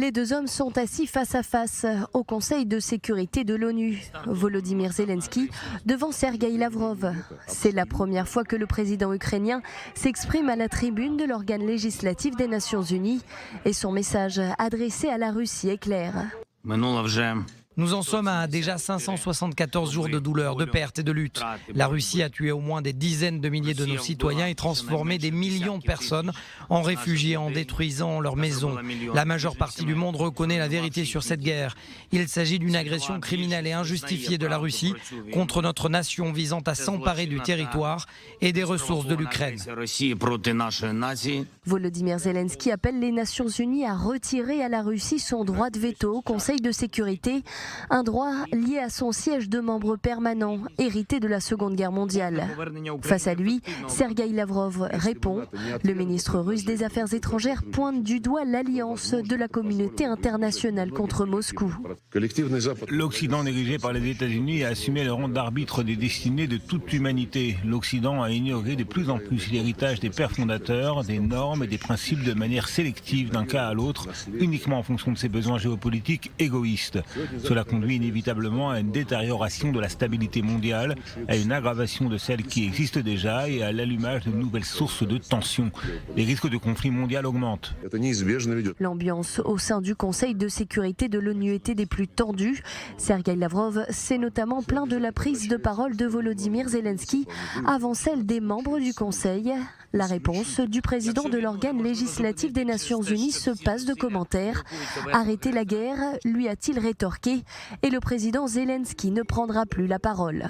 Les deux hommes sont assis face à face au Conseil de sécurité de l'ONU. Volodymyr Zelensky devant Sergueï Lavrov. C'est la première fois que le président ukrainien s'exprime à la tribune de l'organe législatif des Nations Unies. Et son message adressé à la Russie est clair. Nous en sommes à déjà 574 jours de douleur, de perte et de lutte. La Russie a tué au moins des dizaines de milliers de nos citoyens et transformé des millions de personnes en réfugiés en détruisant leurs maisons. La majeure partie du monde reconnaît la vérité sur cette guerre. Il s'agit d'une agression criminelle et injustifiée de la Russie contre notre nation visant à s'emparer du territoire et des ressources de l'Ukraine. Volodymyr Zelensky appelle les Nations Unies à retirer à la Russie son droit de veto au Conseil de sécurité. Un droit lié à son siège de membre permanent, hérité de la Seconde Guerre mondiale. Face à lui, Sergueï Lavrov répond. Le ministre russe des Affaires étrangères pointe du doigt l'alliance de la communauté internationale contre Moscou. L'Occident, négligé par les États-Unis, a assumé le rang d'arbitre des destinées de toute l'humanité. L'Occident a ignoré de plus en plus l'héritage des pères fondateurs, des normes et des principes de manière sélective d'un cas à l'autre, uniquement en fonction de ses besoins géopolitiques égoïstes. Cela conduit inévitablement à une détérioration de la stabilité mondiale, à une aggravation de celle qui existe déjà et à l'allumage de nouvelles sources de tensions. Les risques de conflit mondial augmentent. L'ambiance au sein du Conseil de sécurité de l'ONU était des plus tendues. Sergueï Lavrov s'est notamment plaint de la prise de parole de Volodymyr Zelensky avant celle des membres du Conseil. La réponse du président de l'organe législatif des Nations Unies se passe de commentaires. Arrêter la guerre, lui a-t-il rétorqué, et le président Zelensky ne prendra plus la parole.